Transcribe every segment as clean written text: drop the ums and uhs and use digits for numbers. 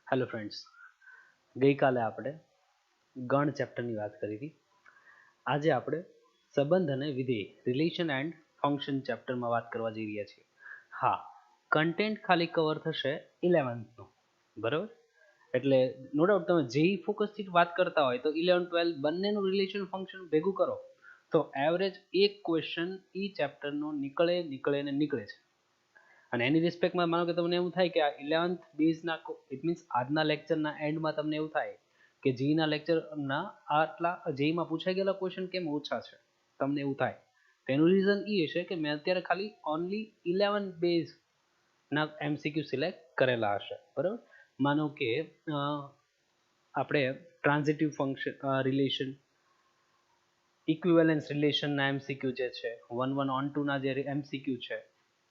Hello friends, ગઈકાલે આપણે ગણ ચેપ્ટરની વાત કરી હતી. આજે આપણે સંબંધ અને વિધેય રિલેશન એન્ડ ફંક્શન ચેપ્ટરમાં વાત કરવા જઈ રહ્યા છીએ. હા, કન્ટેન્ટ ખાલી કવર થશે 11th નું, બરાબર. એટલે નો ડાઉટ તમે જેઈ ફોકસથી વાત કરતા હોય તો 11-12 બંનેનું રિલેશન ફંક્શન ભેગું કરો તો એવરેજ એક ક્વેશ્ચન ઈ ચેપ્ટરનો નીકળે છે. અને એની રિસ્પેક્ટમાં માનો કે તમને એવું થાય કે આ 11th બેઝના ઇટ મીન્સ આજના લેક્ચરના એન્ડમાં તમને એવું થાય કે જીના લેક્ચરના આટલા જેઈમાં પૂછાઈ ગયેલા ક્વેશ્ચન કેમ ઓછા છે, તમને એવું થાય. તેનું રીઝન એ છે કે મેં અત્યારે ખાલી ઓનલી 11 બેઝના MCQ સિલેક્ટ કરેલા હશે, બરાબર. માનો કે આપણે transitive function relation, equivalence રિલેશનના MCQ જે છે, 1-1-on-2ના જે MCQ છે,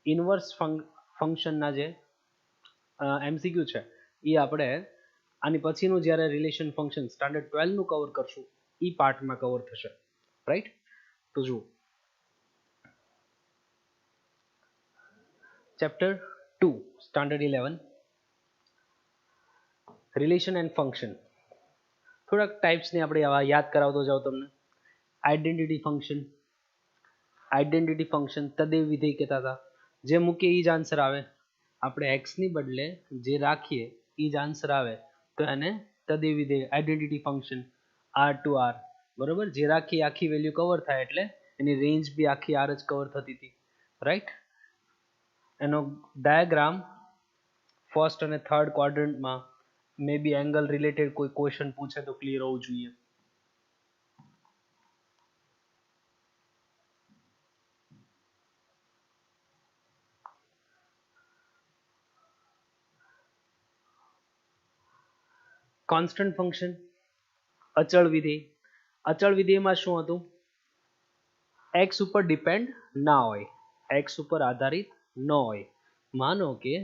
ઇનવર્સ ફંક્શનના જે MCQ છે એ આપણે આની પછીનું જ્યારે રિલેશન ફંક્શન સ્ટાન્ડર્ડ 12નું કવર કરશું એ પાર્ટમાં કવર થશે, રાઈટ. તો જુઓ, chapter 2 standard 11 relation and function. થોડાક ટાઈપ્સને આપણે યાદ કરાવતો જાઉં તમને. આઈડેન્ટિટી ફંક્શન તદેવ વિધેય કહેતા હતા. જે મૂકીએ એ જ આન્સર આવે. આપણે એક્સની બદલે જે રાખીએ એ જ આન્સર આવે તો એને તદેવ વિધેય identity function R to R, બરોબર. જે રાખીએ આખી વેલ્યુ કવર થાય એટલે એની રેન્જ બી આખી R જ કવર થતી હતી, રાઈટ. એનો ડાયાગ્રામ ફર્સ્ટ અને થર્ડ ક્વાડ્રન્ટમાં મે બી એંગલ રિલેટેડ કોઈ ક્વેશ્ચન પૂછે તો ક્લિયર હોવું જોઈએ. કોન્સ્ટન્ટ ફંક્શન, અચળ વિધેયમાં શું હતું? એક્સ ઉપર ડિપેન્ડ ના હોય, એક્સ ઉપર આધારિત ન હોય. માનો કે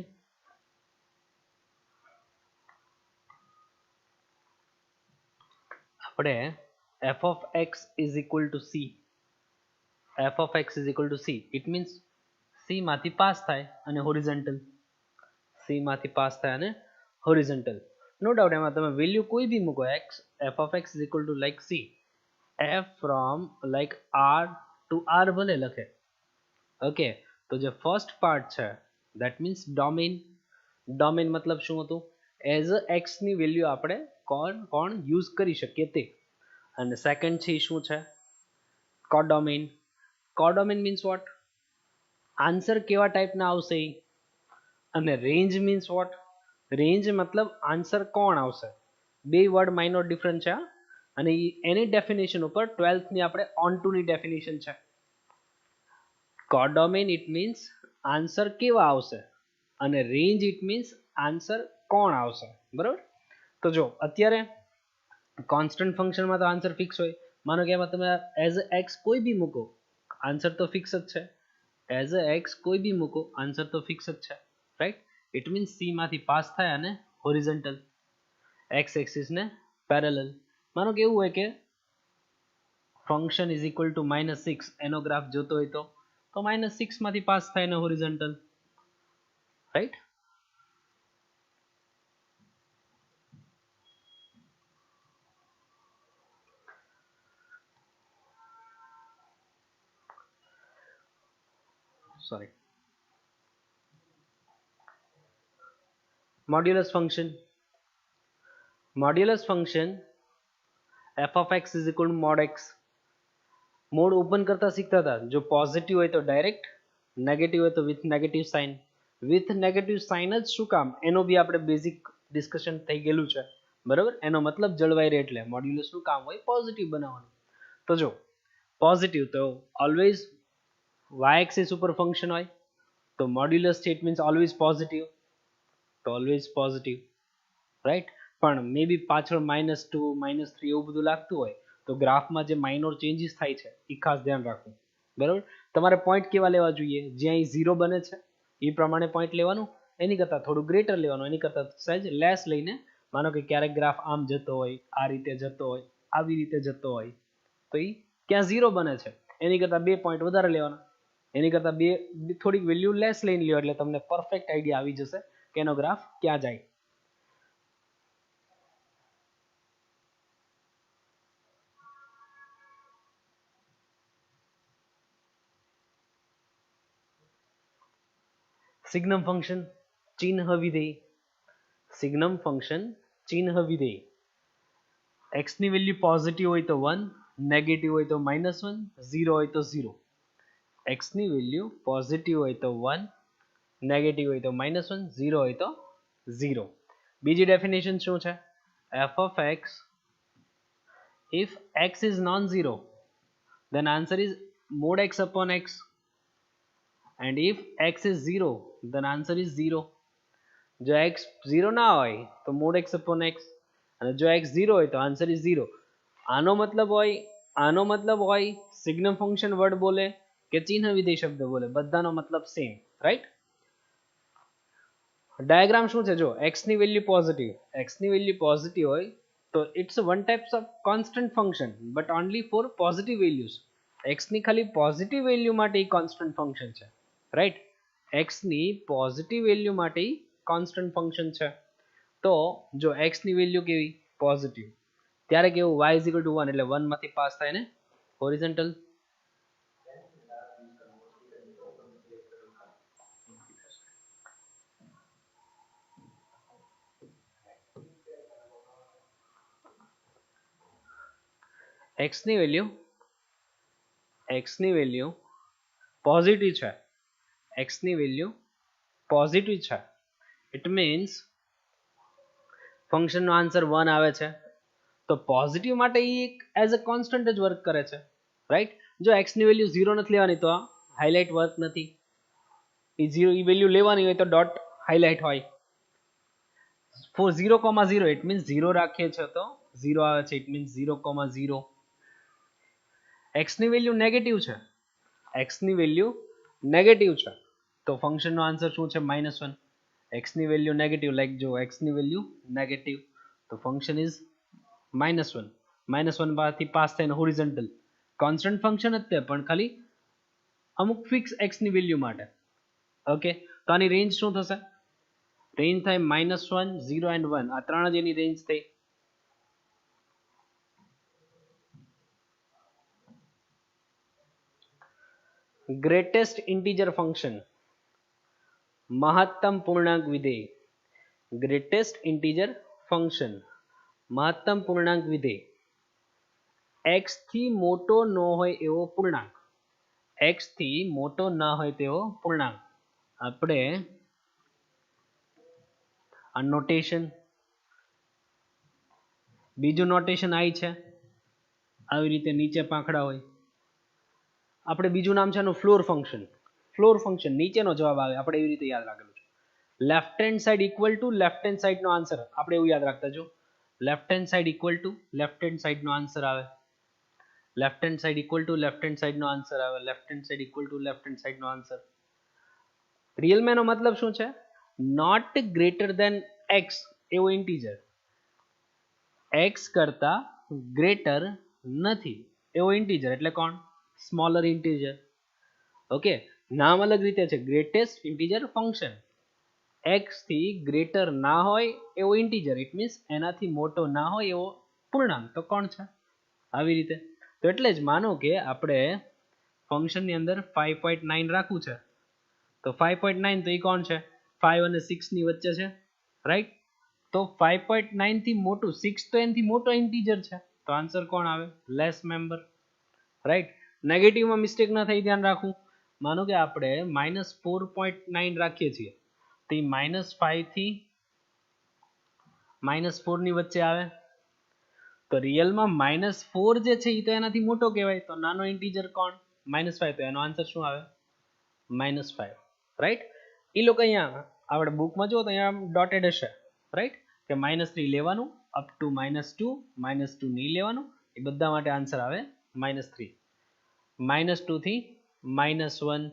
આપણે f of x is equal to c, it means c માંથી પાસ થાય અને હોરિઝોન્ટલ, નો ડાઉટ. એમાં તમે વેલ્યુ કોઈ બી મૂકો, f of x is equal to like c, f from like r to r ભલે લખે, ઓકે. તો જે ફર્સ્ટ પાર્ટ છે that means ડોમેન મતલબ શું હતું? એઝ અ એક્સ ની વેલ્યુ આપણે કોણ યુઝ કરી શકીએ તે. અને સેકન્ડ છે શું છે? કોડોમેન મીન્સ વોટ? આન્સર કેવા ટાઈપના આવશે. અને રેન્જ મીન્સ વોટ? રેન્જ મતલબ આન્સર કોણ આવશે. બે વર્ડ માઇનોર ડિફરન્સ છે. અને એની ડેફિનેશન ઉપર 12th ની આપણે ઓન ટુ ની ડેફિનેશન છે. કોડોમેન ઇટ મીન્સ આન્સર કેવા આવશે, અને રેન્જ ઇટ મીન્સ આન્સર કોણ આવશે, બરાબર. તો જો અત્યારે કોન્સ્ટન્ટ ફંક્શનમાં તો આન્સર ફિક્સ હોય. માનો કે એમાં તમે એઝ એક્સ કોઈ બી મૂકો આન્સર તો ફિક્સ જ છે. આન્સર તો ફિક્સ જ છે, રાઈટ. ઇટ મીન્સ સી માંથી પાસ થાય અને હોરિઝોન્ટલ, એક્સ એક્સિસ ને પેરેલલ. માનો કે એવું હોય કે ફંક્શન ઇઝ ઇક્વલ ટુ -6 એનો ગ્રાફ જોતો હોય તો -6 માંથી પાસ થાય ને horizontal, right. Sorry, modulus function f of x is equal to mod x. Mode open કરતા શીખતા હતા. જો પોઝિટિવ હોય તો ડાયરેક્ટ, નેગેટિવ હોય તો વિથ નેગેટિવ સાઇન. જ શું કામ એનો બી આપણે બેઝિક ડિસ્કશન થઈ ગયેલું છે, બરાબર. એનો મતલબ જળવાઈ રહે એટલે મોડ્યુલસનું કામ હોય પોઝિટિવ બનાવવાનું. તો જો પોઝિટિવ તો ઓલવેઝ y એક્સિસ ઉપર ફંક્શન હોય તો મોડ્યુલસ છે it means always positive, right. પણ મે બી પાછળ -2 -3 એવું બધું લાગતું હોય તો ગ્રાફમાં જે માઇનોર ચેન્જીસ થાય છે એ ખાસ ધ્યાન રાખવું, બરાબર. તમારે પોઈન્ટ કેવા લેવા જોઈએ? જ્યાં અહીં 0 બને છે એ પ્રમાણે પોઈન્ટ લેવાનું, એની કરતાં થોડું ગ્રેટર લેવાનું, એની કરતાં સહેજ લેસ લઈને. માનો કે ક્યારેક ગ્રાફ આમ જતો હોય, આ રીતે જતો હોય, આવી રીતે જતો હોય તો એ ક્યાં 0 બને છે એની કરતાં 2 પોઈન્ટ વધારે લેવાના, એની કરતાં થોડીક વેલ્યુ લેસ લઈને લ્યો એટલે તમને પરફેક્ટ આઈડિયા આવી જશે કે એનો ગ્રાફ ક્યાં જાય. સિગ્નમ ફંક્શન ચિહ્ન વિધેય, સિગ્નમ ફંક્શન ચિહ્ન વિધેય. x ની વેલ્યુ પોઝિટિવ હોય તો 1, નેગેટિવ હોય તો -1, 0 હોય તો 0. x ની વેલ્યુ પોઝિટિવ હોય તો 1, નેગેટિવ હોય તો -1, 0 હોય તો 0. બીજી ડેફિનેશન શું છે? f of x, if x is non-zero, then answer is mod x upon x, and if x is 0, then answer is 0. જો x 0 ના હોય તો mod x upon x, અને જો x 0 હોય તો આન્સર ઇઝ 0. આનો મતલબ હોય સિગ્નમ ફંક્શન વર્ડ બોલે કે ચિહ્ન વિધેય શબ્દ બોલે, બધાનો મતલબ સેમ, રાઈટ? ડાયાગ્રામ શું છે? જો x ની વેલ્યુ પોઝિટિવ હોય તો it's one types of constant function, but only for positive values. x ની ખાલી પોઝિટિવ વેલ્યુ માટે કોન્સ્ટન્ટ ફંક્શન છે, રાઈટ? x ની પોઝિટિવ વેલ્યુ માટે કોન્સ્ટન્ટ ફંક્શન છે. તો જો x ની વેલ્યુ કેવી? પોઝિટિવ, ત્યારે કેવું? y 1 એટલે 1 માંથી પાસ થાય ને હોરિઝોન્ટલ. x ની વેલ્યુ પોઝિટિવ છે, ઇટ મીન્સ ફંક્શન નો આન્સર 1 આવે છે. તો પોઝિટિવ માટે એક એઝ અ કોન્સ્ટન્ટ જ વર્ક કરે છે, રાઈટ? જો x ની વેલ્યુ 0 નથી લેવાની તો હાઇલાઇટ વર્ક નથી. એ વેલ્યુ લેવાની હોય તો ડોટ હાઇલાઇટ હોય. ફોર 0,0 ઇટ મીન્સ 0 રાખીએ છીએ તો 0 આવે છે, ઇટ મીન્સ 0,0. x ની વેલ્યુ નેગેટિવ છે, તો ફંક્શન નો આન્સર શું છે? -1. x ની વેલ્યુ નેગેટિવ, લાઈક જો x ની વેલ્યુ નેગેટિવ તો ફંક્શન ઇઝ -1. -1 માંથી પાસ થઈને હોરિઝોન્ટલ કોન્સ્ટન્ટ ફંક્શન જ છે, પણ ખાલી અમુક ફિક્સ x ની વેલ્યુ માટે. ઓકે, તો આની રેન્જ શું થશે? રેન્જ થાય -1, 0 એન્ડ 1. આ ત્રણ જ એની રેન્જ થઈ. ગ્રેટેસ્ટ ઇન્ટીજર ફંક્શન, મહત્તમ પૂર્ણાંક વિધેય. ગ્રેટેસ્ટ ઇન્ટીજર ફંક્શન, મહત્તમ પૂર્ણાંક વિધેય. x થી મોટો ન હોય એવો પૂર્ણાંક, x થી મોટો ના હોય તેવો પૂર્ણાંક. આપણે આ નોટેશન, બીજું નોટેશન આઈ છે, આવી રીતે નીચે પાંખડા હોય. આપણે બીજું નામ છે એનું ફ્લોર ફંક્શન. નીચેનો જવાબ આવે, આપણે એવી રીતે યાદ રાખેલું છે. Left hand side equal to left hand side નો આન્સર, આપણે એવું યાદ રાખતા. જો left hand side equal to left hand side નો આન્સર આવે, left hand side equal to left hand side નો આન્સર આવે, left hand side equal to left hand side નો આન્સર. રિયલ મેં નો મતલબ શું છે? નોટ ગ્રેટર ધેન એક્સ એવો ઇન્ટીજર, x કરતા ગ્રેટર નથી એવો ઇન્ટીજર, એટલે કોણ? Smaller integer. ઓકે, નામ અલગ રીતે છે. ગ્રેટેસ્ટ ઇન્ટીજર ફંક્શન, x થી ગ્રેટર ના હોય એવો ઇન્ટીજર, ઇટ મીન્સ એનાથી મોટો ના હોય એવો પૂર્ણાંક. તો કોણ છે? આવી રીતે. તો એટલે જ માનો કે આપણે ફંક્શનની અંદર 5.9 રાખવું છે, તો 5.9 તો એ કોણ છે? 5 અને 6 ની વચ્ચે છે, રાઈટ? તો 5.9 થી મોટું 6 તો એનાથી મોટો ઇન્ટીજર છે, તો આન્સર કોણ આવે? Less member, right? નેગેટિવમાં મિસ્ટેક ના થઈ, ધ્યાન રાખવું. માનો કે આપણે -4.9 રાખીએ છીએ, તો એ -5 થી -4 ની વચ્ચે આવે. તો રિયલમાં -4 જે છે એ તો એનાથી મોટો કહેવાય, તો નાનો ઇન્ટીજર કોણ? -5. તો એનો આન્સર શું આવે? -5, રાઈટ? એ લોકો અહીંયા આપણે બુકમાં જુઓ તો અહીંયા ડોટેડ હશે, રાઈટ? કે -3 લેવાનું, અપ ટુ -2, -2 નહીં લેવાનું, એ બધા માટે આન્સર આવે -3. -2 થી -1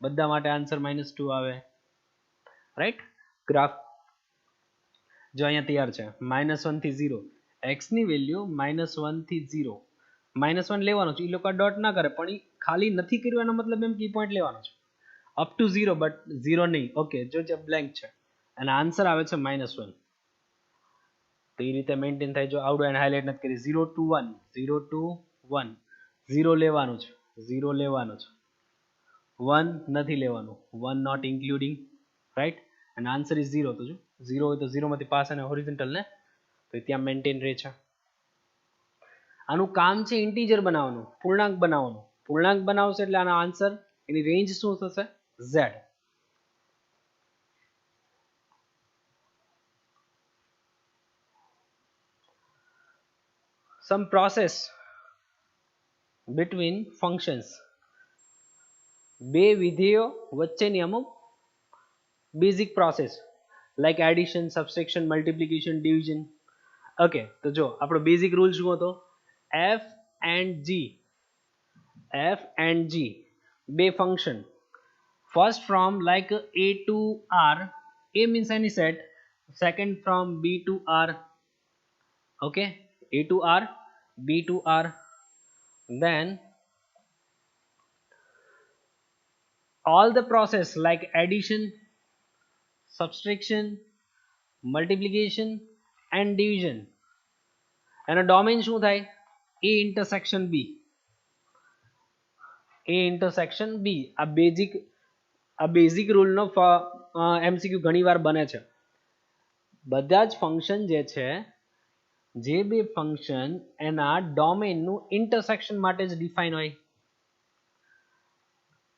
બધા માટે આન્સર -2 આવે, રાઈટ? ગ્રાફ જો અહીંયા તૈયાર છે, -1 થી 0. x ની વેલ્યુ -1 થી 0, -1 લેવાનો છે. એ લોકો ડોટ ના કરે, પણ એ ખાલી નથી કર્યું એનો મતલબ એમ કી પોઈન્ટ લેવાનો છે. અપ ટુ 0, બટ 0 નહીં. ઓકે, જો જે બ્લેન્ક છે અને આન્સર આવે છે -1. તો એ રીતે મેન્ટેન થાય. જો આવડું એને હાઇલાઇટ નથી કરી. 0 to 1, 0 to 1, 0 લેવાનું છે, 1 નથી લેવાનું, 1 નોટ ઇન્ક્લુડિંગ, રાઈટ, અને આન્સર ઇઝ 0. તો જો 0 હોય તો 0 માંથી પાસ અને હોરિઝોન્ટલ ને તો ત્યાં મેન્ટેન રહે છે. આનું કામ છે ઇન્ટીજર બનાવવાનું, પૂર્ણાંક બનાવવાનું. પૂર્ણાંક બનાવશે એટલે આનો આન્સર, એની રેન્જ શું થશે? Z. Some process between functions, બે વિધેયો વચ્ચેની અમુક basic process like addition, subtraction, multiplication, division. Okay, તો જો આપણો બેઝિક રૂલ શું હતો? એફ એન્ડ જી બે function, first from like a to r, a means any set, second from b to r, okay, a to r, b to r, then all the process like addition, subtraction, multiplication and division, એનો domain શું થાય? a intersection b. આ basic રૂલનો MCQ ઘણીવાર બને છે. બધા જ function જે છે, જે બે ફંક્શન એના ડોમેનનું ઇન્ટરસેક્શન માટે જ ડિફાઇન હોય.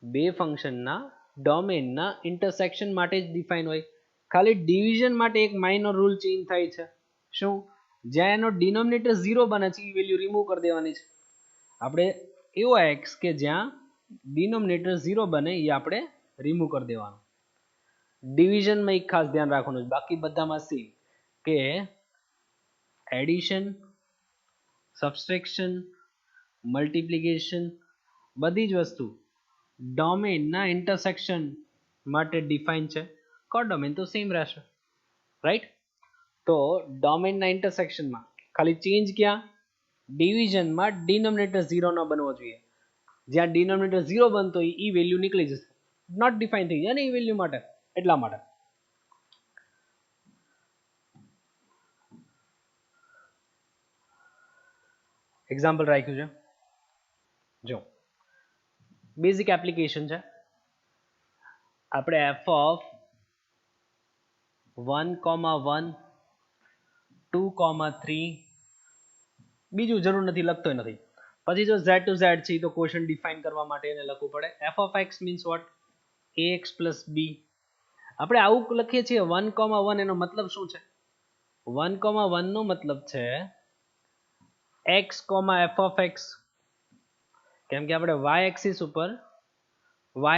બે ફંક્શનના ડોમેનના ઇન્ટરસેક્શન માટે જ ડિફાઇન હોય. ખાલી ડિવિઝન માટે એક માઇનર રૂલ ચેન્જ થાય છે. શું? જ્યાં એનો ડિનોમિનેટર 0 બને છે એ વેલ્યુ રિમૂવ કરી દેવાની છે. આપણે એવો એક્સ કે જ્યાં ડિનોમિનેટર 0 બને એ આપણે રિમૂવ કરી દેવાનું. ડિવિઝનમાં એક ખાસ ધ્યાન રાખવાનું છે, બાકી બધામાં સેમ, કે એડિશન, સબટ્રેક્શન, મલ્ટિપ્લિકેશન બધી જ વસ્તુ ડોમેનના ઇન્ટરસેક્શન માટે ડિફાઇન છે. કો ડોમેન તો સેમ રહેશે, રાઈટ? તો ડોમેનના ઇન્ટરસેક્શનમાં ખાલી ચેન્જ ક્યાં? ડિવિઝનમાં ડિનોમિનેટર 0 ન બનવો જોઈએ. જ્યાં ડિનોમિનેટર 0 બનતો હોય એ વેલ્યુ નીકળી જશે, નોટ ડિફાઇન થઈ જાય ને એ વેલ્યુ માટે, એટલા માટે. એક્ઝામ્પલ રાખ્યું છે, જો બેઝિક એપ્લિકેશન છે. આપણે f of 1,1, 2,3, બીજું જરૂર નથી, લખતો નથી. પછી જો z to z છે તો ક્વેશ્ચન ડિફાઇન કરવા માટે એને લખવું પડે. f of x means what? ax plus b. આપણે આવું લખીએ છીએ 1,1, એનો મતલબ શું છે? 1,1 નો મતલબ છે x, f of x. કેમ કે આપણે y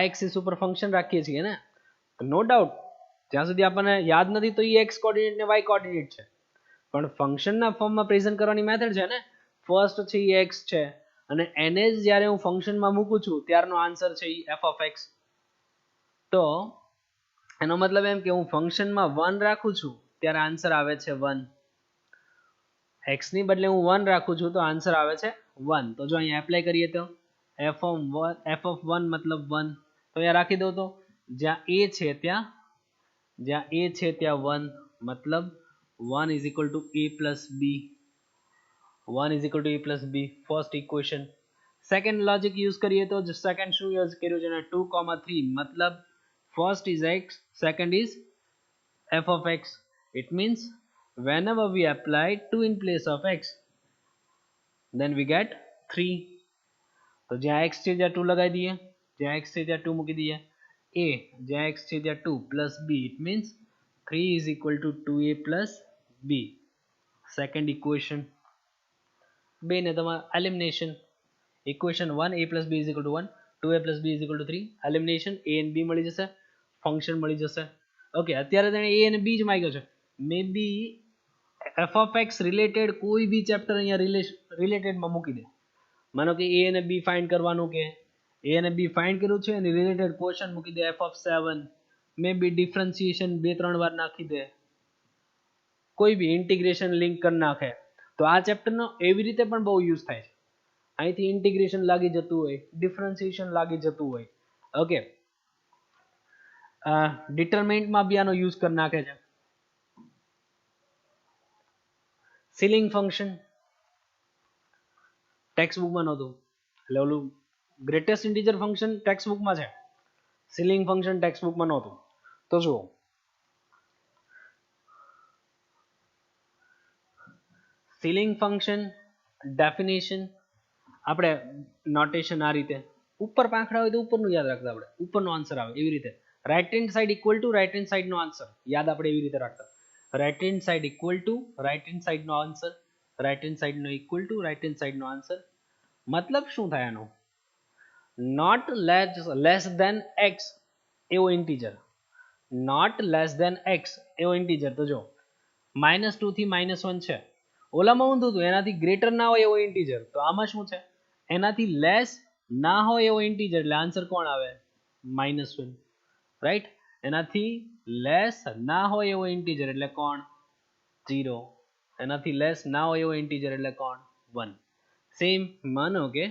એક્સિસ ઉપર ફંક્શન રાખીએ છીએ ને, નો ડાઉટ જ્યાં સુધી આપણને યાદ નથી તો એ x કોઓર્ડિનેટ ને y કોઓર્ડિનેટ છે, પણ ફંક્શનના ફોર્મમાં પ્રેઝન્ટ કરવાની મેથડ છે ને. ફર્સ્ટ છે એ x છે, અને એને જ જ્યારે હું ફંક્શનમાં મૂકું છું ત્યારનો આન્સર છે એ f of x. તો એનો મતલબ એમ કે હું ફંક્શનમાં 1 રાખું છું ત્યારે આન્સર આવે છે 1. x ની બદલે હું 1 રાખું છું તો આન્સર આવે છે 1. તો જો અહીંયા એપ્લાય કરીએ તો f of 1 મતલબ 1, તો અહીંયા રાખી દો. તો જ્યાં a છે ત્યાં 1, મતલબ 1 is equal to a plus b. 1 is equal to a plus b, first equation. Second logic use કરીએ તો સેકન્ડ શું યુઝ કર્યું છે? 2,3, મતલબ first is x, second is f of x. It means whenever we apply 2 in place of x, then we get 3. તો જ્યાં x છે ત્યાં 2 લગાવી દઈએ, જ્યાં x છે ત્યાં 2 મૂકી દઈએ. a જ્યાં x છે ત્યાં 2 plus b, it means 3 is equal to 2a plus b. Second equation. બે ને તમારે elimination. Equation 1 a plus b is equal to 1, 2a plus b is equal to 3. Elimination, a and b મળી જશે, function મળી જશે. Okay, અત્યારે તેને a અને b જ માંગ્યો છે. મે be f of x related કોઈ બી ચેપ્ટર અહીંયા રિલેટેડમાં મૂકી દે. માનો કે a અને b ફાઇન્ડ કરવાનું, કે a અને b ફાઇન્ડ કર્યું છે અને રિલેટેડ ક્વેશ્ચન મૂકી દે, f of 7, may be differentiation 2-3 વાર નાખી દે, કોઈ બી ઇન્ટિગ્રેશન લિંક કરી નાખે. તો આ ચેપ્ટરનો એવી રીતે પણ બહુ યુઝ થાય છે. અહીંથી ઇન્ટિગ્રેશન લાગી જતું હોય, ડિફરન્સિએશન લાગી જતું હોય. ઓકે, ડિટરમિનન્ટમાં બી આનો યુઝ કરી નાખે છે. સીલિંગ ફંક્શન ટેક્સ્ટ બુકમાં નહોતું, એટલે ઓલું ગ્રેટેસ્ટ ઇન્ટીજર ફંક્શન ટેક્સ્ટ બુકમાં છે, સીલિંગ ફંક્શન ટેક્સ્ટ બુકમાં નહોતું. તો જુઓ સીલિંગ ફંક્શન ડેફિનેશન આપણે નોટેશન આ રીતે ઉપર પાંખડા હોય તો ઉપરનું યાદ રાખતા આપણે ઉપરનો આન્સર આવે એવી રીતે right hand side equal to right hand સાઇડનો આન્સર યાદ આપણે એવી રીતે રાખતા right hand side equal to right hand સાઇડનો આન્સર રાઇટ હેન્ડ સાઇડનો ઇક્વલ ટુ રાઇટ હેન્ડ સાઇડનો આન્સર મતલબ શું થાય આનો નોટ લેસ ધેન એક્સ એવો integer not less than x એવો ઇન્ટીજર તો જો -2 થી -1 છે ઓલામાં ઊંધું હતું એનાથી ગ્રેટર ના હોય એવો ઇન્ટીજર તો આમાં શું છે એનાથી લેસ ના હોય એવો ઇન્ટીજર એટલે આન્સર કોણ આવે -1 રાઈટ એનાથી લેસ ના હોય એવો ઇન્ટીજર એટલે કોણ 0 એનાથી લેસ ના હોય એવો ઇન્ટીજર એટલે કોણ 1 સેમ માનો કે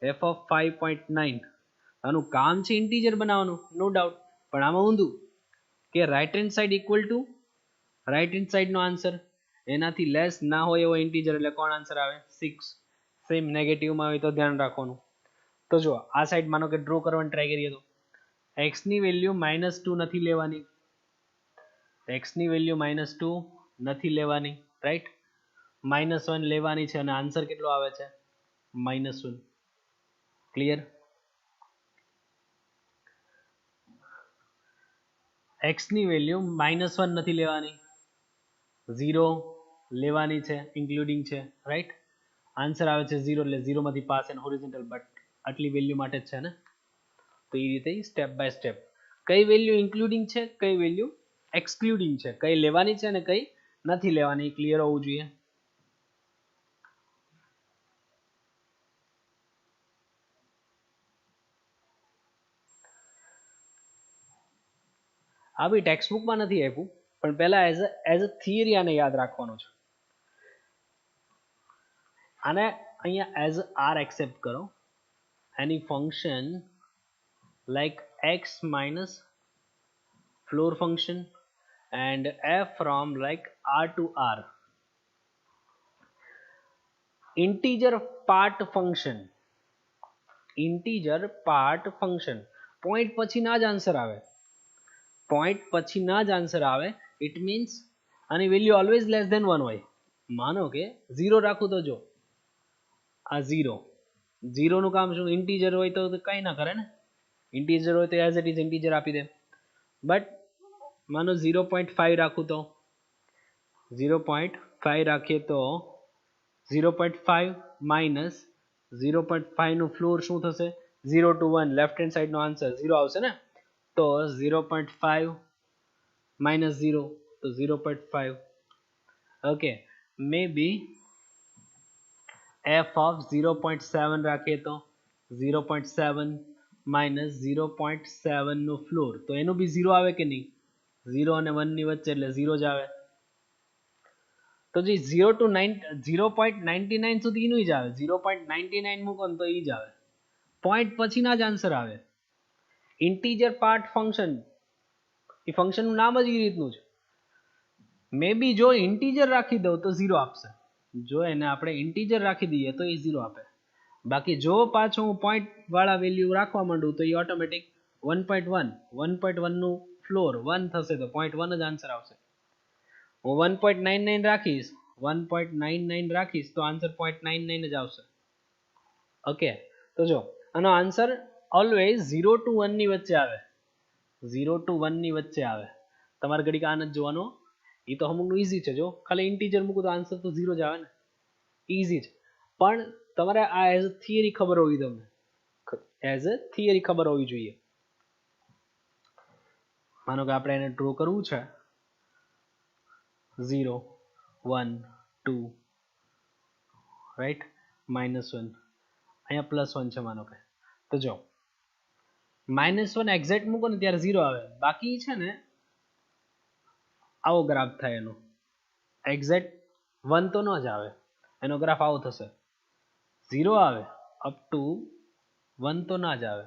f of 5.9 આનું કામ છે ઇન્ટીજર બનાવવાનું નો ડાઉટ પણ આમાં ઊંધું કે right hand side equal to right hand સાઇડનો આન્સર એનાથી લેસ ના હોય એવો ઇન્ટીજર એટલે કોણ આન્સર આવે 6 સેમ નેગેટિવમાં હોય તો ધ્યાન રાખવાનું તો જો આ સાઈડ માનો કે ડ્રો કરવાની ટ્રાય કરીએ તો x ની વેલ્યુ -2 નથી લેવાની x ની વેલ્યુ -2 નથી લેવાની રાઈટ -1 લેવાની છે અને આન્સર કેટલો આવે છે -1 ક્લિયર x ની વેલ્યુ -1 નથી લેવાની 0 લેવાની છે ઇન્ક્લુડિંગ છે રાઈટ આન્સર આવે છે 0 એટલે 0 માંથી પાસ એન્ડ હોરિઝોન્ટલ બટ આટલી વેલ્યુ માટે જ છે ને તો એ રીતે સ્ટેપ બાય સ્ટેપ કઈ વેલ્યુ ઇન્ક્લુડિંગ છે કઈ વેલ્યુ એક્સક્લુડિંગ છે કઈ લેવાની છે અને કઈ નથી લેવાની ક્લિયર હોવું જોઈએ આ બી ટેક્સ્ટ બુકમાં નથી આપ્યું પણ પહેલા એઝ અ થિયરી આને યાદ રાખવાનું છે આને અહીંયા એઝ આર એક્સેપ્ટ કરો any function like x minus floor function and f from like r to r integer part function point પછી ના જ આન્સર આવે point પછી ના જ આન્સર આવે it means આની વેલ્યુ ઓલવેઝ લેસ ધેન 1 હોય માનો કે 0 રાખું તો જો આ 0 નું કામ શું ઇન્ટીજર હોય તો કઈ ના કરે ને ઇન્ટીજર હોય તો એઝ ઇટ ઇઝ ઇન્ટીજર આપી દે બટ માનો 0.5 રાખું તો 0.5 રાખીએ તો 0.5 માઇનસ 0.5 નું ફ્લોર શું થશે 0 to 1 લેફ્ટ હેન્ડ સાઈડ નો આન્સર 0 આવશે ને તો 0.5 minus 0 તો 0.5 okay may be f of 0.7 રાખીએ તો 0.7 minus 0.7 નું ફ્લોર તો એનું બી 0 આવે કે નહીં 0 અને 1 ની વચ્ચે એટલે 0 જ આવે તો જે 0 to 0.99 સુધીનું જ આવે 0.99 મૂકો ને તો એ જ આવે પોઈન્ટ પછીના જ આન્સર આવે ઇન્ટીજર પાર્ટ ફંક્શન એ ફંક્શનનું નામ જ એ રીતનું છે મે બી જો ઇન્ટીજર રાખી દઉં તો 0 આપશે જો એને આપણે ઇન્ટીજર રાખી દઈએ તો એ 0 આપે બાકી જો પાછું હું પોઈન્ટ વાળા વેલ્યુ રાખવા માંડું તો એ ઓટોમેટિક 1.1 નું ફ્લોર 1 થશે તો 0.1 જ આન્સર આવશે હું 1.99 રાખીશ 1.99 રાખીશ તો આન્સર 0.99 જ આવશે ઓકે તો જો આનો આન્સર ઓલવેઝ 0 to 1 ની વચ્ચે આવે 0 to 1 ની વચ્ચે આવે તમારે ઘડીક આ નથી જોવાનો એ તો અમુકનું ઈઝી છે જો ખાલી ઇન્ટીજર મૂકું તો આન્સર તો 0 જ આવે ને ઈઝી છે પણ તમારે આ એઝ અ થિયરી ખબર હોવી તમને એઝ અ થિયરી ખબર હોવી જોઈએ માનો કે આપણે એને ડ્રો કરવું છે 0 1 2 રાઈટ -1 અહીંયા +1 છે માનો કે તો જો -1 એક્ઝેક્ટ મૂકો ને ત્યારે 0 આવે બાકી છે ને આવો ગ્રાફ થાય એનો એક્ઝેક્ટ 1 તો ન જ આવે એનો ગ્રાફ આવો થશે 0 આવે અપ ટુ 1 તો ના જ આવે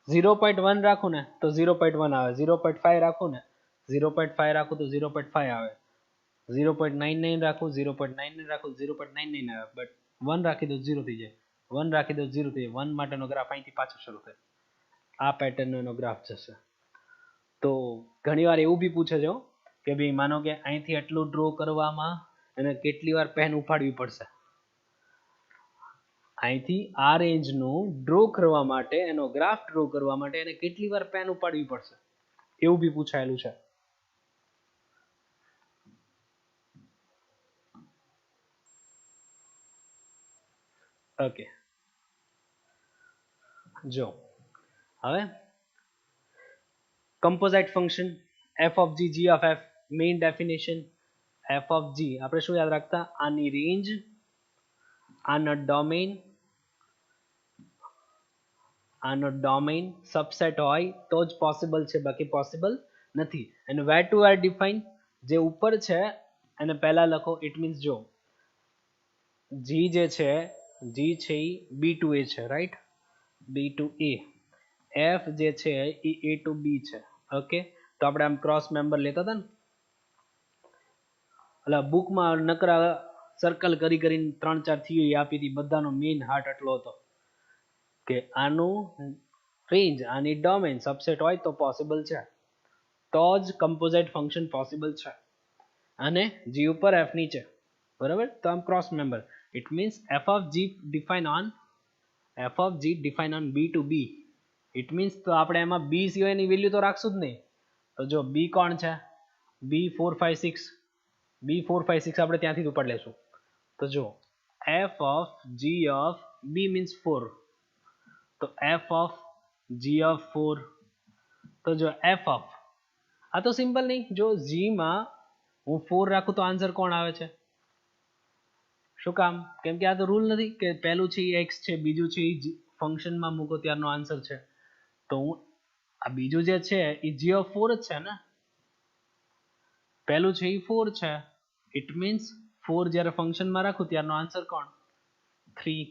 0.1 રાખું ને તો 0.1 આવે 0.5 રાખું ને 0.5 રાખું તો 0.5 આવે 0.99 રાખું 0.99 રાખું 0.99 આવે બટ 1 રાખી દો 0 થઈ જાય 1 રાખી દો 0 થઈ જાય 1 માટેનો ગ્રાફ અહીંથી પાછો શરૂ થાય આ પેટર્નનો એનો ગ્રાફ જશે તો ઘણીવાર એવું બી પૂછે છે કે ભાઈ માનો કે અહીંથી આટલું ડ્રો કરવામાં અને કેટલી વાર પેન ઉપાડવી પડશે, અહીંથી આ રેન્જનું ડ્રો કરવા માટે, એનો ગ્રાફ ડ્રો કરવા માટે એને કેટલી વાર પેન ઉપાડવી પડશે, એવું બી પૂછાયેલું છે. ઓકે, જો હવે composite function f of g, g of f, main definition f of g આપણે શું યાદ રાખતા, આની રેન્જ, આનો ડોમેઇન સબસેટ હોય તો જ પોસિબલ છે, બાકી પોસિબલ નથી. અને વેર ટુ વેર ડિફાઇન, જે ઉપર છે એને પહેલા લખો. ઇટ મીન્સ જો g જે છે, g છે એ b to a છે, right, b to a, f જે છે એ a to b છે. ઓકે, તો આપણે આમ ક્રોસ મેમ્બર લેતા હતા ને, એટલે બુકમાં નકરા સર્કલ કરી કરીને 3-4 થિયરી આપી હતી, બધાનો મેઇન હાર્ટ એટલો હતો કે આનું રેન્જ, આની ડોમેન સબસેટ હોય તો પોસિબલ છે, તો જ કમ્પોઝાઇટ ફંક્શન પોસિબલ છે. અને g ઉપર f નીચે, બરાબર, તો આમ cross member. It means f of g define on b to b. It means તો આપણે એમાં b સિવાયની વેલ્યુ તો રાખશું જ નહીં. તો જો b કોણ છે, b 4 5 6, b 4 5 6 આપણે ત્યાંથી જ ઉપાડ લેશું. તો જો f of g of b means 4, તો f of g of 4, તો જો f of, આ તો સિમ્પલ નહીં, જો g માં હું 4 રાખું તો આન્સર કોણ આવે છે, શું કામ, કેમ કે આ તો રૂલ નથી કે પહેલું છે એ x છે, બીજું છે એ ફંક્શનમાં મૂકો ત્યારનો આન્સર છે. તો હું આ બીજું જે છે એ g of 4 જ છે ને, પહેલું છે એ 4 છે, ઇટ મીન્સ 4 જ્યારે ફંક્શનમાં રાખું ત્યારનો આન્સર કોણ, 3.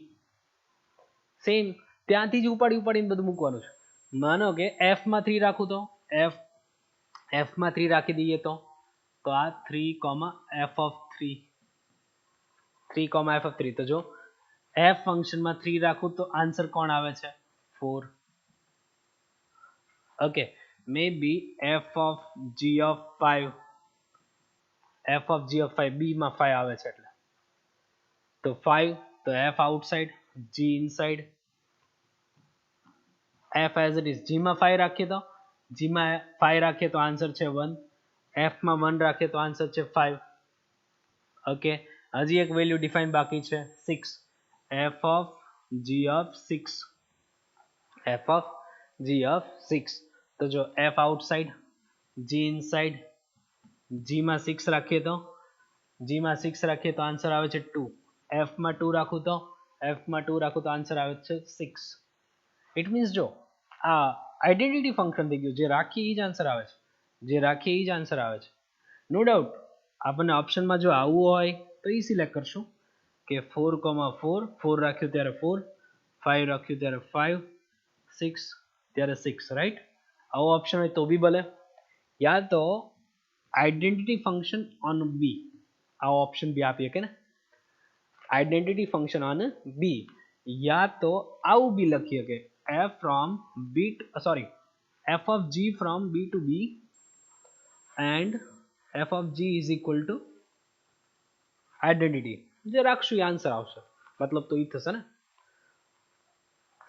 સેમ ત્યાંથી જ ઉપાડીને બધું મૂકવાનું છે. માનો કે f માં 3 રાખું તો f માં 3 રાખી દઈએ તો આ 3, f of 3, 3, f of 3. તો જો f ફંક્શનમાં 3 રાખું તો આન્સર કોણ આવે છે, 4. Okay, may be f of g of 5, f of g of 5, b માં 5 આવે છે એટલે તો 5, તો f outside, g inside, f as it is. g માં 5 રાખીએ તો આન્સર છે 1, f માં 1 રાખીએ તો આન્સર છે 5. ઓકે, હજી એક વેલ્યુ ડિફાઇન બાકી છે 6, f of g of 6, f of g of 6. તો જો f outside, g inside, g માં 6 રાખીએ તો આન્સર આવે છે 2, f માં 2 રાખું તો આન્સર આવે છે 6. ઇટ મીન્સ જો આ આઈડેન્ટિટી ફંક્શન થઈ ગયું, જે રાખીએ એ જ આન્સર આવે છે, નો ડાઉટ. આપણને ઓપ્શનમાં જો આવું હોય તો એ સિલેક્ટ કરશું કે 4, 4 રાખ્યું ત્યારે 4, 5 રાખ્યું ત્યારે 5, 6 ત્યારે 6, રાઈટ. આવો ઓપ્શન હોય તો બી ભલે, યા તો આઈડેન્ટિટી ફંક્શન ઓન બી, આવો ઓપ્શન બી આપીએ કે ને, આઈડેન્ટિટી ફંક્શન ઓન બી, યા તો આવું બી લખીએ કે f of g from b to b and f of g is equal to identity, જે રાખશું એ આન્સર આવશે, મતલબ તો એ થશે ને.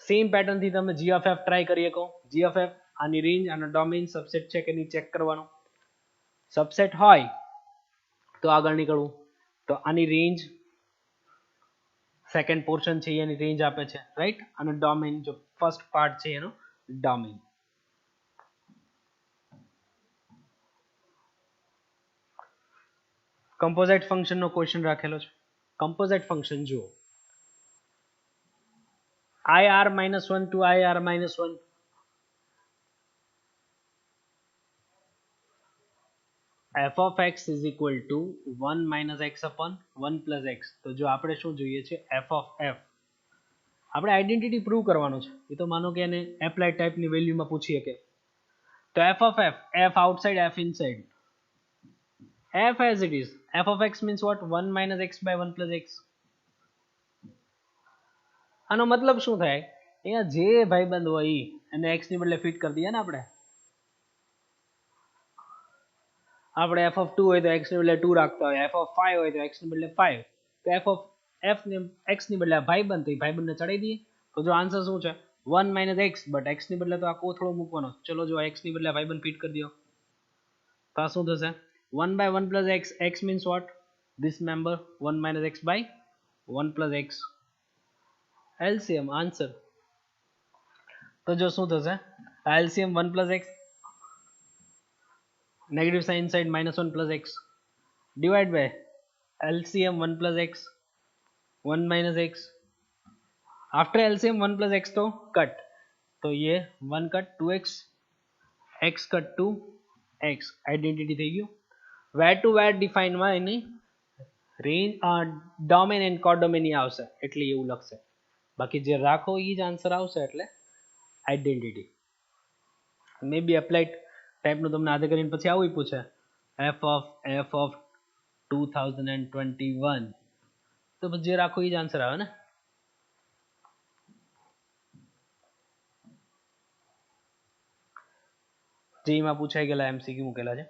સેમ પેટર્ન થી તમે g of f ટ્રાય કરી શકો. g of f આની રેન્જ, આનો ડોમેઇન સબસેટ છે કે નહીં ચેક કરવાનું, સબસેટ હોય તો આગળ નીકળવું. તો આની રેન્જ, સેકન્ડ પોર્શન છે એની રેન્જ આપે છે, રાઈટ, અને ડોમેઇન જો ફર્સ્ટ પાર્ટ છે એનો ડોમેઇન. કમ્પોઝાઇટ ફંક્શન નો ક્વેશ્ચન રાખેલો છે. કમ્પોઝાઇટ ફંક્શન જુઓ, ir-1 to ir-1, f of x is equal to 1 minus x upon 1 plus x. તો જો આપણે શું જોઈએ છે, f of f, આપણે આઈડેન્ટિટી પ્રૂવ કરવાનું છે. એ તો માનો કે એને એપ્લાઇડ ટાઈપની વેલ્યુમાં પૂછીએ કે, તો f of f, f outside, f inside, f as it is, f of x means what, 1 minus x by 1 plus x. આનો મતલબ શું થાય, અહીંયા જે ભાઈબંધ હોય એને x ની બદલે ફિટ કરી દઈએ ને આપણે, આપણે એફ ઓફ 2 હોય તો એક્સ ને બદલે 2 રાખતા હોય, એફ ઓફ 5 હોય તો એક્સ ને બદલે 5, તો એફ ઓફ એફ ને એક્સ ની બદલે ભાઈબંધ, તો એ ભાઈબંધને ચડાવી દઈએ. તો જો આન્સર શું છે 1 માઇનસ એક્સ, બટ એક્સ ની બદલે તો આ કોથળો મૂકવાનો. ચલો જો એક્સ ની બદલે ભાઈબંધ ફિટ કરી દો તો આ શું થશે 1 by 1 plus x. X means what? This member 1 minus x by 1 plus x. LCM answer. તો જો શું થશે LCM 1 plus x, negative sign inside minus 1 plus x, divide by LCM 1 plus x 1 minus x. After LCM 1 plus x तो cut, तो ये 1 cut 2x, x cut 2 x, identity થઈ ગયું. Where to where ડિફાઇનમાં એની રેન્જ ડોમેન એન્ડ કોડોમેન આવશે એટલે એવું લખશે, બાકી જે રાખો એ જ આન્સર આવશે એટલે આઈડેન્ટિટી. મે બી એપ્લાઇડ ટાઈપનું તમને આધે કરીને પછી આવું પૂછે f of 2021, તો પછી જે રાખો એ જ આન્સર આવે ને. જેમાં પૂછાઈ ગયેલા એમસીક્યુ મૂકેલા છે.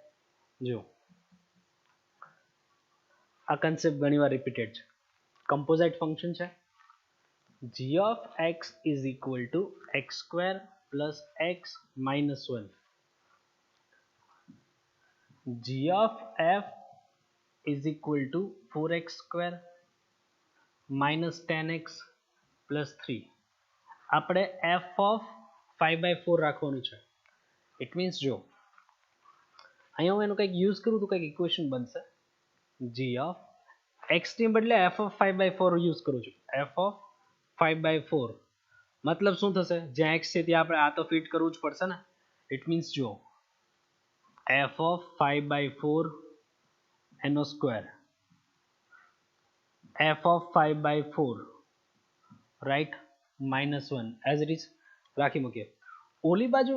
જો આ કન્સેપ્ટ ઘણીવાર રિપીટેડ છે. કમ્પોઝાઇટ ફંક્શન છે g of x is equal to x square plus x minus 1. g of f is equal to 4x square minus 10x plus 3. આપણે f of 5/4 રાખવાનું છે. ઇટ મીન્સ જો અહીંયા હું એનું કંઈક યુઝ કરું તો કંઈક ઇક્વેશન બનશે. g of x ની બદલે f of 5/4 યુઝ કરું છું. f of 5/4 મતલબ શું થશે, જ્યાં x છે ત્યાં આપણે આ તો ફિટ કરવું જ પડશે ને. ઇટ મીન્સ જો f of 5/4 એનો square, f of 5/4 right minus 1 as it is રાખી મૂકીએ. ઓલી બાજુ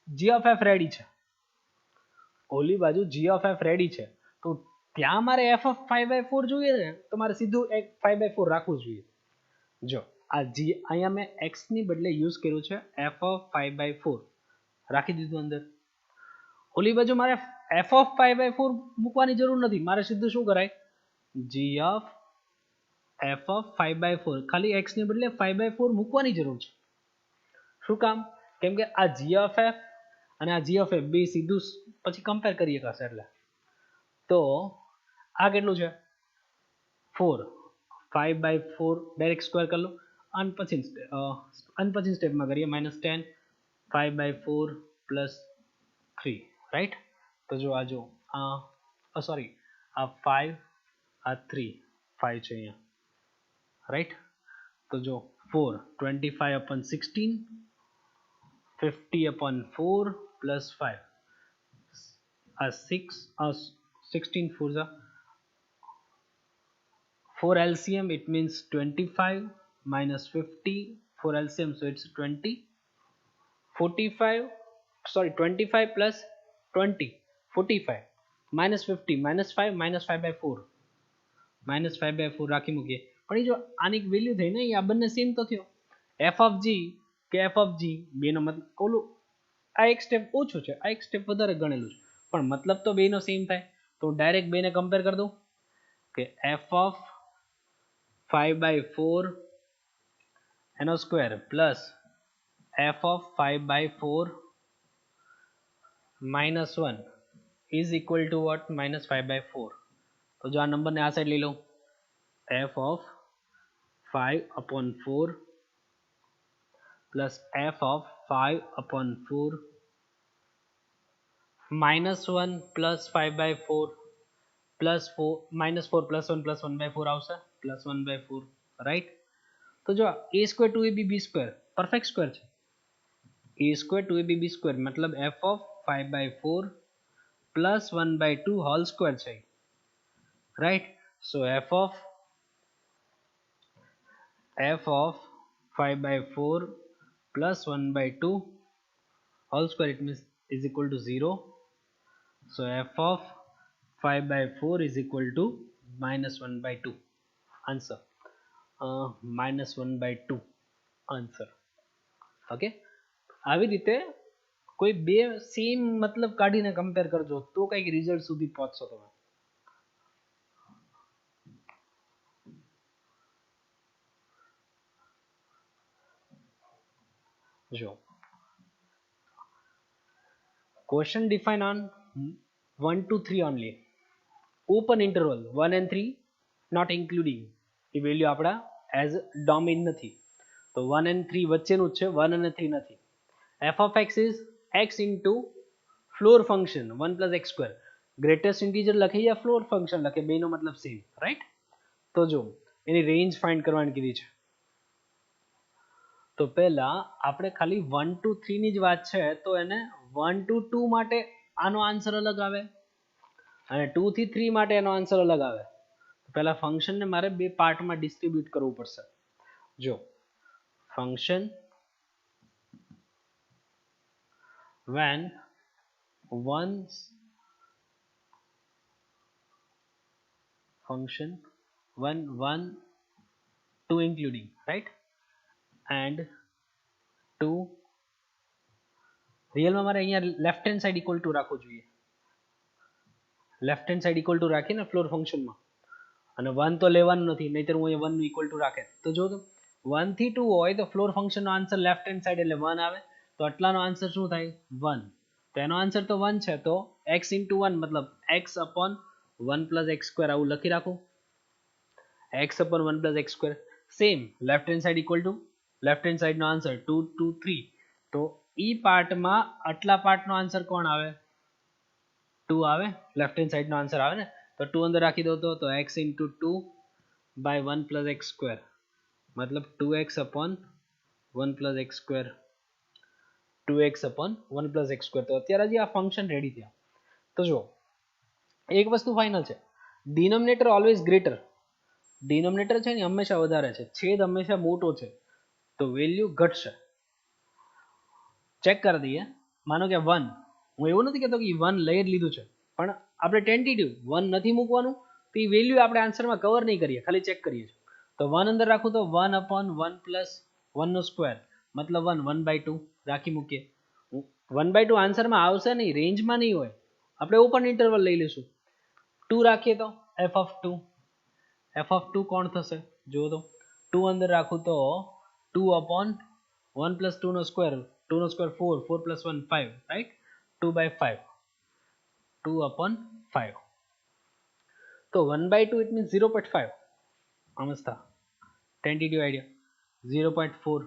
g of f રેડી છે, ઓલી બાજુ g of f રેડી છે, તો ત્યાં મારે f of 5/4 જોઈએ ને, તો મારે સીધું 5/4 રાખવું જોઈએ. જો આ g અહીંયા મેં x ની બદલે યુઝ કર્યું છે f of 5/4, રાખી દીધું અંદર. ઓલી બાજુ મારે f of 5/4 મૂકવાની જરૂર નથી, મારે સીધું શું કરાય g of f of 5/4, ખાલી x ની બદલે 5/4 મૂકવાની જરૂર છે. શું કામ? કેમ કે આ g of f અને આ g of f બે સીધું પછી કમ્પેર કરી શકાશે. એટલે તો આ કેટલું છે 4, 5/4 ડાયરેક્ટ સ્ક્વેર કરી લો, અનપછીન સ્ટેપમાં કરીએ -10 5/4 પ્લસ 3 રાઈટ. તો જો આ જો સોરી આ 5 આ 3 5 છે અહીંયા રાઈટ. તો જો 4 25/16 50/4 plus 5 16 4 4 LCM, it means 25 minus 50 for LCM, so it's 20. 25 plus 20 45 minus 50 minus 5 minus 5/4 minus 5/4 રાખી મૂકીએ. પણ એ જો આની વેલ્યુ થઈ ને આ બંને સેમ તો થયો. f of g કે f of g બેનો મતલબ ઓલું આ એક સ્ટેપ ઓછું છે, આ એક સ્ટેપ વધારે ગણેલું છે, પણ મતલબ તો બેનો સેમ થાય. તો ડાયરેક્ટ બેને કમ્પેર કરી દઉં કે f of 5/4 એનો square plus f of 5/4 minus 1 is equal to what minus 5/4. તો જો આ નંબરને આ સાઈડ લઈ લઉં f of 5/4 plus f of 5/4 minus 1 plus 5/4 plus 4 minus 4 plus 1 plus 1/4 આવશે plus 1/4 રાઈટ. તો જો a square 2ab b square perfect square છે. a square 2ab b square મતલબ f of 5/4 plus 1/2 whole square છે right. So f of 5/4 plus 1/2 whole square, it means is equal to 0. So f of 5/4 is equal to minus 1/2 answer. minus 1/2 answer. Okay, આવી રીતે કોઈ બે same મતલબ કાઢીને compare કરજો તો કંઈક રિઝલ્ટ સુધી પહોંચશો તમે. જો question define on 1 to 3 only, open interval 1 and 3 not including, A value આપણા એઝ ડોમેન નથી, તો 1 and 3 વચ્ચેનું જ છે, 1 અને 3 નથી. f of x is x into floor function 1 plus x square, greatest integer લખે યા ફ્લોર ફંક્શન લખે બેનો મતલબ સેમ, રાઈટ. તો જો એની રેન્જ ફાઇન્ડ કરવાની કીધી છે, તો પહેલા આપણે ખાલી 1 to 3 ની જ વાત છે, તો એને 1 to 2 માટે આનો આન્સર અલગ આવે અને 2 થી 3 માટે એનો આન્સર અલગ આવે. પહેલા ફંક્શનને મારે બે પાર્ટમાં ડિસ્ટ્રીબ્યુટ કરવું પડશે. જો function when 1 2 including, right, and 2 રિયલમાં મારે અહીંયા left hand side equal two રાખવું જોઈએ, left hand side equal two રાખીને ફ્લોર ફંક્શનમાં, અને 1 તો લેવાનું નથી, નહીતર હું અહીંયા 1 નું ઇક્વલ ટુ રાખે. તો જો 1 થી 2 હોય તો ફ્લોર ફંક્શનનો આન્સર લેફ્ટ હેન્ડ સાઈડ એટલે 1 આવે, તો આટલાનો આન્સર શું થાય 1, તો એનો આન્સર તો 1 છે, તો x into 1 મતલબ x upon 1 plus x square આવું લખી રાખું, x upon 1 plus x square. Same left hand side equal to left hand સાઈડનો આન્સર 2 2 3, તો ઈ પાર્ટમાં આટલા પાર્ટનો આન્સર કોણ આવે 2 આવે, લેફ્ટ હેન્ડ સાઈડનો આન્સર આવે ને, તો 2 અંદર રાખી દો તો x into 2 by 1 plus x square મતલબ 2x upon 1 plus x square, 2x upon 1 plus x square. તો અત્યારે જે આ ફંક્શન રેડી થયા. તો જો એક વસ્તુ ફાઇનલ છે, ડિનોમિનેટર ઓલવેઝ ગ્રેટર, ડિનોમિનેટર છે ને હંમેશા વધારે છે, છેદ હંમેશા મોટો છે, તો વેલ્યુ ઘટશે. ચેક કરી દઈએ, માનો કે 1, હું એવું નથી કહેતો કે 1 લઈ જ લીધું છે, પણ આપણે ટેન્ટેટિવ 1 નથી મૂકવાનું, તો એ વેલ્યુ આપણે આન્સરમાં કવર નહીં કરીએ, ખાલી ચેક કરીએ છીએ. તો 1 અંદર રાખું તો 1 upon 1 plus 1 નો સ્ક્વેર મતલબ 1 by 2 રાખી મૂકીએ. 1 by 2 આન્સરમાં આવશે નહીં, રેન્જમાં નહીં હોય, આપણે ઓપન ઇન્ટરવલ લઈ લઈશું. 2 રાખીએ તો f of 2 કોણ થશે જો તો 2 અંદર રાખું તો 2 upon 1 plus 2 નો સ્ક્વેર, 2 નો square 4, 4 plus 1 5, right, 2 by 5, 2 upon 5. તો 1 by 2 it means 0.5, આમસ્તા tentative idea 0.4,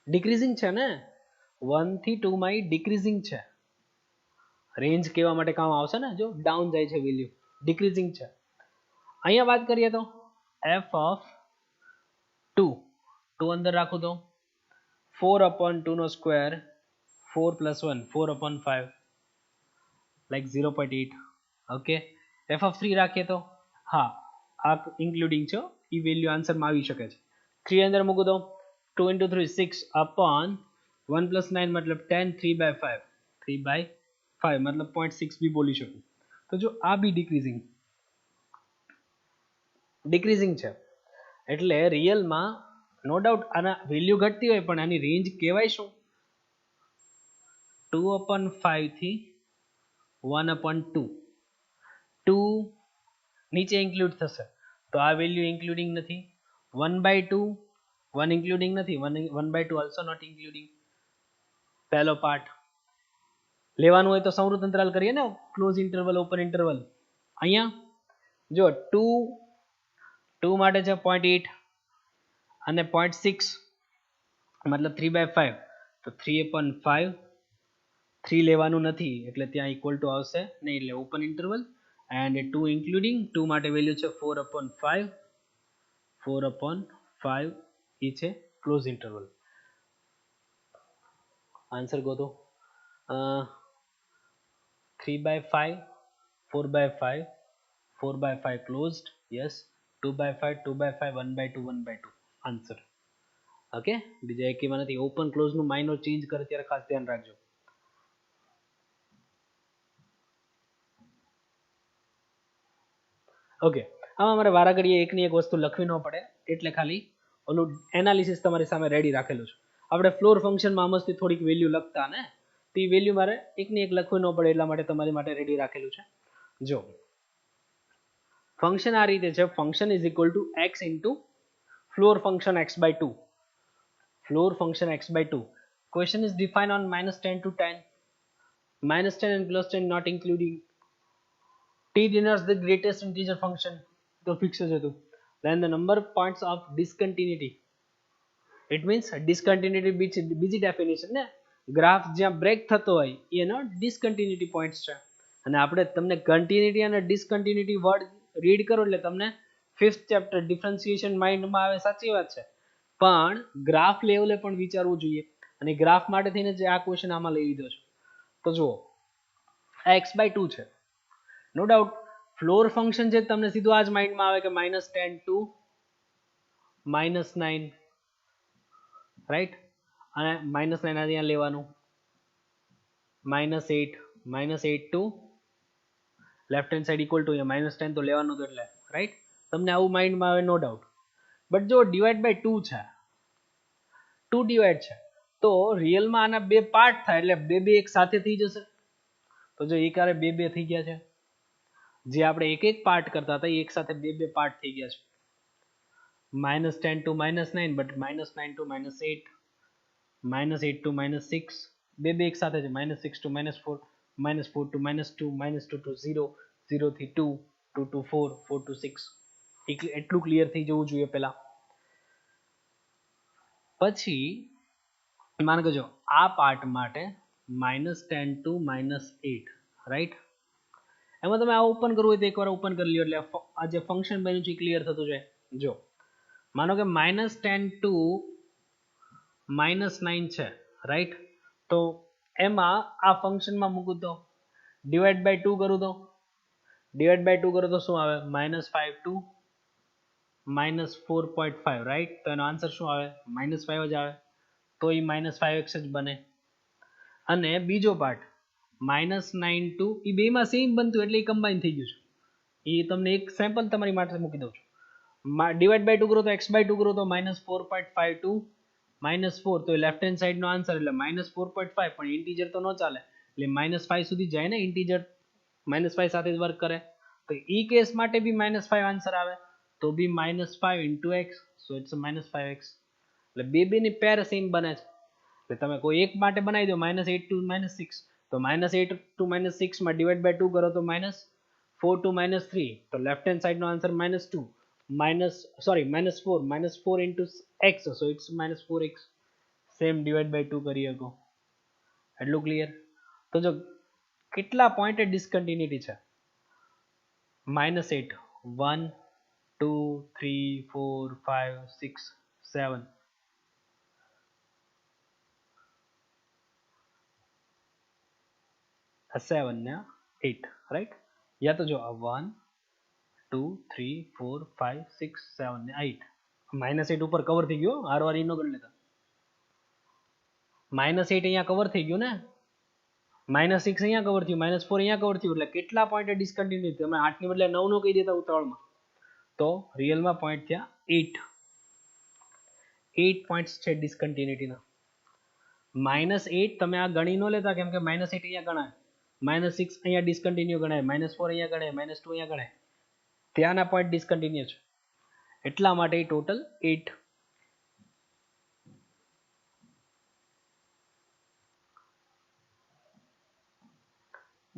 ડિક્રીઝિંગ છે ને, 1 થી 2 માં ડિક્રીઝિંગ છે, રેન્જ કહેવા માટે કામ આવશે ને, જો ડાઉન જાય છે વેલ્યુ, ડિક્રીઝિંગ છે. અહીંયા વાત કરીએ તો f of 2 અંદર રાખું તો 4 upon 2 નો square, 4 plus 1 4 upon 5 like 0.8. Okay, f of 3 રાખીએ તો હા આ ઇન્ક્લુડિંગ છે, એ વેલ્યુ આન્સરમાં આવી શકે છે. 3 અંદર મૂકું તો 2 into 3 6 upon 1 plus 9 મતલબ 10, 3 by 5, 3 by 5 મતલબ 0.6 બી બોલી શકું. તો જો આ બી ડિક્રીઝિંગ છે, એટલે રિયલમાં નો ડાઉટ આના વેલ્યુ ઘટતી હોય, પણ આની રેન્જ કહેવાય શું 2 upon 5 થી 1 upon 2, 2 નીચે ઇન્ક્લુડ થશે, તો આ વેલ્યુ ઇન્ક્લુડિંગ નથી. 1 by 2 1 ઇન્ક્લુડિંગ નથી, 1 by 2 ઓલ્સો નોટ ઇન્ક્લુડિંગ. પહેલો પાર્ટ લેવાનું હોય તો સંવૃત અંતરાલ કરીએ ને, ક્લોઝ ઇન્ટરવલ ઓપન ઇન્ટરવલ. અહીંયા જો 2 માટે છે 0.8 અને 0.6 મતલબ 3 by 5, તો 3 upon 5, 3 લેવાનું નથી એટલે ત્યાં ઇક્વલ ટુ આવશે નહીં, એટલે ઓપન ઇન્ટરવલ એન્ડ 2 ઇન્ક્લુડિંગ, 2 માટે વેલ્યુ છે 4 upon 5, 4 upon 5 એ છે ક્લોઝ ઇન્ટરવલ. આન્સર ગોતો. 3 by 5, 4 by 5, 4 by 5 closed, yes, 2 by 5, 2 by 5, 1 by 2, 1 by 2 answer. Okay, બીજા એકેમાં નથી. ઓપન ક્લોઝ નું માઇનર ચેન્જ કરે ત્યારે ખાસ ધ્યાન રાખજો. ઓકે, આમાં અમારે વારા ઘડીએ એકની એક વસ્તુ લખવી ન પડે, એટલે ખાલી ઓલું એનાલિસિસ તમારી સામે રેડી રાખેલું છે. આપણે ફ્લોર ફંક્શનમાં આમસ્થી થોડીક વેલ્યુ લખતા ને, તે વેલ્યુ મારે એકને એક લખવું ન પડે એટલા માટે તમારી માટે રેડી રાખેલું છે. જો ફંક્શન આ રીતે છે, function is equal to x into floor function x by two. Floor function x by two. Question is define on -10 to 10. -10 and +10 not including. T denotes the greatest integer function. તો fix જ હતું. Then the number points of discontinuity. It means discontinuity બીજી definition ને, graph જ્યાં break થતો હોય એનો ડિસકન્ટિન્યુટી points છે. અને આપણે તમને કન્ટિન્યુટી અને ડિસકન્ટિન્યુટી વર્ડ રીડ કરો એટલે તમને 5th ચેપ્ટર ડિફરન્સિએશન માઇન્ડમાં આવે. સાચી વાત છે, પણ ગ્રાફ લેવલે પણ વિચારવું જોઈએ. અને ગ્રાફ માટે થઈને જે આ ક્વેશ્ચન આમાં લઈ લીધો છે. તો જુઓ આ x/2 છે, નો ડાઉટ. ફ્લોર ફંક્શન છે તમને સીધું આ જ માઇન્ડમાં આવે કે -10 to -9, રાઈટ. અને -9 અહીંયા લેવાનું, -8 to left hand side equal two -10 તો લેવાનું હતું એટલે, રાઈટ. તમને આવું માઇન્ડમાં આવે નો ડાઉટ. બટ જો ડિવાઈડ બાય 2 છે, 2 ડિવાઈડ છે, તો રિયલમાં આના બે પાર્ટ થાય એટલે બે એક સાથે થઈ જશે. તો જો એક આરે બે થઈ ગયા છે, જે આપણે એક પાર્ટ કરતા હતા એક સાથે બે પાર્ટ થઈ ગયા છે. -10 to -9 બટ -9 to -8, -8 to -6 બે એક સાથે છે. -6 to -4, -4 to -2, -2 to 0, 0 થી 2, 2 to 4, 4 to 6. એટલું ક્લિયર થઈ જવું જોઈએ પહેલા. પછી માનો કે જો આ પાર્ટ માટે -10 to -8, રાઈટ. એમાં તમે આ ઓપન કરવું હોય તો એકવાર ઓપન કરી લ્યો એટલે આ જે ફંક્શન બન્યું છે ક્લિયર થતું જાય. જો માનો કે -10 to -9 છે, રાઈટ. તો એમાં આ ફંક્શનમાં મૂકું તો ડિવાઈડ બાય 2 કરું તો શું આવે? -5 to -4.5, રાઈટ. તો એનો આન્સર શું આવે? -5 જ આવે. તો એ -5x જ બને. અને બીજો પાર્ટ -9 to એ બેમાં સેમ બનતું એટલે એ કમ્બાઈન થઈ ગયું છે. એ તમને એક સેમ્પલ તમારી માટે મૂકી દઉં છું. ડિવાઈડ બાય 2 કરો તો x/2 કરો તો -4.5 to -4, તો લેફ્ટ હેન્ડ સાઈડનો આન્સર એટલે -4.5, પણ ઇન્ટીજર તો ન ચાલે એટલે -5 સુધી જાય ને. ઇન્ટીજર -5 સાથે જ વર્ક કરે. તો એ કેસ માટે બી -5 આન્સર આવે, તો b -5 into x, so it's -5x. એટલે બેની પેર સેમ બને છે. એટલે તમે કોઈ એક માટે બનાવી દો -8 to -6, તો -8 to -6 માં ડિવાઈડ બાય 2 કરો તો -4 to -3, તો લેફ્ટ હેન્ડ સાઈડનો answer -2, -4 into x, so it's -4x. Same divide by 2 કરી શકો. એટલું ક્લિયર. તો જો કેટલા પોઈન્ટે ડિસકન્ટિન્યુટી છે? -8, 1 2 3 4 5 6 7, 7 ને 8, રાઈટ. યા તો જો 1 2 3 4 5 6 7 ને 8, -8 ઉપર કવર થઈ ગયો. હારવાર ઈ નો ગણી લેતા. -8 અહીંયા કવર થઈ ગયું ને, -6 અહીંયા કવર થયું, -4 અહીંયા કવર થયું. એટલે કેટલા પોઈન્ટે ડિસકન્ટિન્યુ? તમે 8 ની બદલે 9 નો કહી દેતા ઉતાવળમાં. તો રિયલમાં પોઈન્ટ થયા 8 પોઈન્ટ્સ છે ડિસકન્ટિન્યુટીના. -8 તમે આ ગણી ન લેતા, કેમ કે -8 અહીંયા ગણાય, -6 અહીંયા ડિસકન્ટિન્યુ ગણાય, -4 અહીંયા ગણાય, -2 અહીંયા ગણાય. ત્યાંના પોઈન્ટ ડિસકન્ટિન્યુ છે એટલા માટે ટોટલ 8.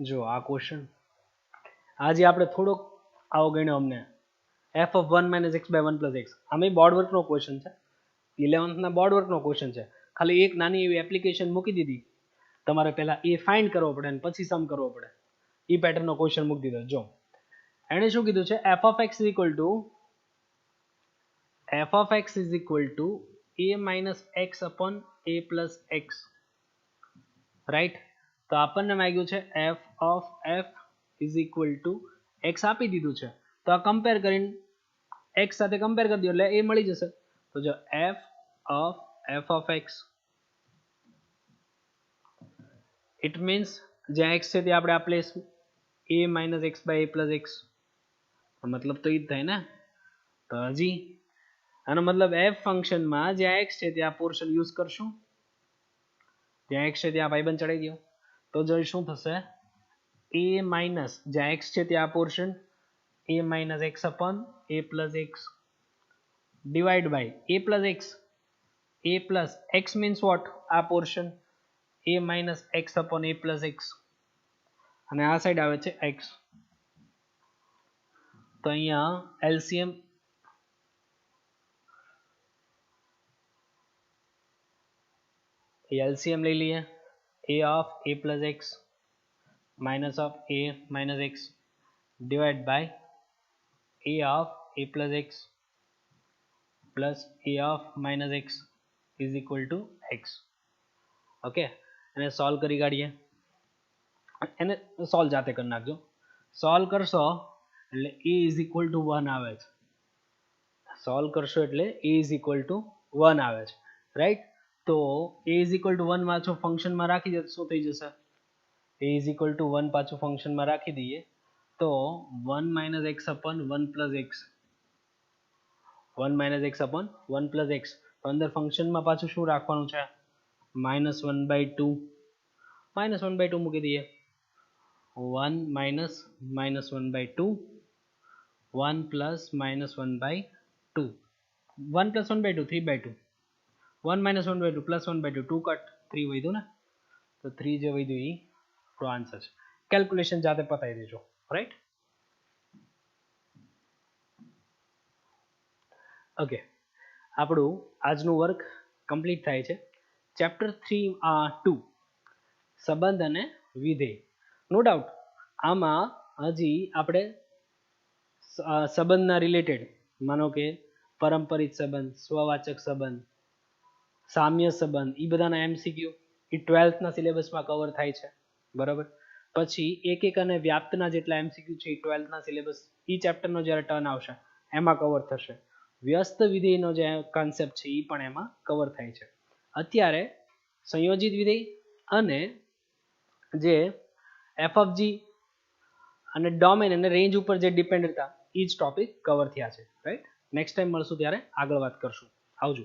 જો આ ક્વેશ્ચન આજે આપણે થોડોક આવો ગણ્યો અમને, f(1 - x/1 + x). આમે બોર્ડ વર્કનો ક્વેશ્ચન છે, 11th ના બોર્ડ વર્કનો ક્વેશ્ચન છે. ખાલી એક નાની એવી એપ્લિકેશન મૂકી દીધી, તમારે પહેલા એ ફાઇન્ડ કરવો પડે અને પછી સમ કરવો પડે. એ પેટર્નનો ક્વેશ્ચન મૂકી દીધો. જો એણે શું કીધું છે, f(x) = a - x/a + x, right. તો આપણને માંગ્યું છે f(f) = x આપી દીધું છે. તો આ કમ્પેર કરીને x સાથે કમ્પેર કરી દો એટલે એ મળી જશે. તો જો f(f)(x), ઇટ મીન્સ જ્યાં x છે ત્યાં આપણે આ પ્લેસ a - x/a + x, મતલબ તો એ જ થાય ને. તો હજી આનો મતલબ f ફંક્શનમાં જ્યાં x છે ત્યાં પોર્શન યુઝ કરશું. જ્યાં x છે ત્યાં ભાઈબંધ ચડાવી દો તો જોઈ શું થશે a માઇનસ જ્યાં x છે ત્યાં આ portion a minus x upon a plus x divide by a plus x means what આ portion a minus x upon a plus x અને આ સાઈડ આવે છે x તો અહીંયા LCM લઈ લઈએ a of a plus x minus of a minus x divided by a of a plus x plus a of minus x is equal to x. Okay એને solve કરી કાઢીએ એને સોલ્વ જાતે કરી નાખજો સોલ્વ કરશો એટલે a is equal to 1 આવે છે સોલ્વ કરશો એટલે a is equal to 1 આવે છે રાઈટ તો a is equal to 1 પાછું ફંક્શનમાં રાખી દે તો શું થઈ જશે a is equal to 1 પાછું ફંક્શનમાં રાખી દઈએ તો 1 minus x upon 1 plus x 1 minus x upon 1 plus x તો અંદર ફંક્શનમાં પાછું શું રાખવાનું છે -1/2 -1/2 મૂકી દઈએ 1 minus -1/2 1 plus -1/2 1 plus 1/2 3/2 1 minus 1/2 plus 1/2 2 cut 3 વધ્યું ને તો 3 જે વધ્યું એ આપણો આન્સર છે કેલ્ક્યુલેશન જાતે પતાવી દેજો રાઈટ ઓકે આપણું આજનું વર્ક કમ્પ્લીટ થાય છે ચેપ્ટર 2 સંબંધ અને વિધેય નો ડાઉટ આમાં હજી આપણે સંબંધના રિલેટેડ માનો કે પરંપરિત સંબંધ સ્વવાચક સંબંધ સામ્ય સંબંધ એ બધાના MCQ એ 12th ના સિલેબસમાં કવર થાય છે બરાબર પછી એક અને વ્યાપ્તના જેટલા MCQ છે એ 12th ના સિલેબસ એ ચેપ્ટરનો જ્યારે ટર્ન આવશે એમાં કવર થશે વ્યસ્ત વિધેયનો જે કોન્સેપ્ટ છે એ પણ એમાં કવર થાય છે અત્યારે સંયોજિત વિધેય અને જે f of g અને ડોમેન અને રેન્જ ઉપર જે ડિપેન્ડ હતા એ જ ટોપિક કવર થયા છે રાઈટ નેક્સ્ટ ટાઈમ મળશું ત્યારે આગળ વાત કરશું આવજો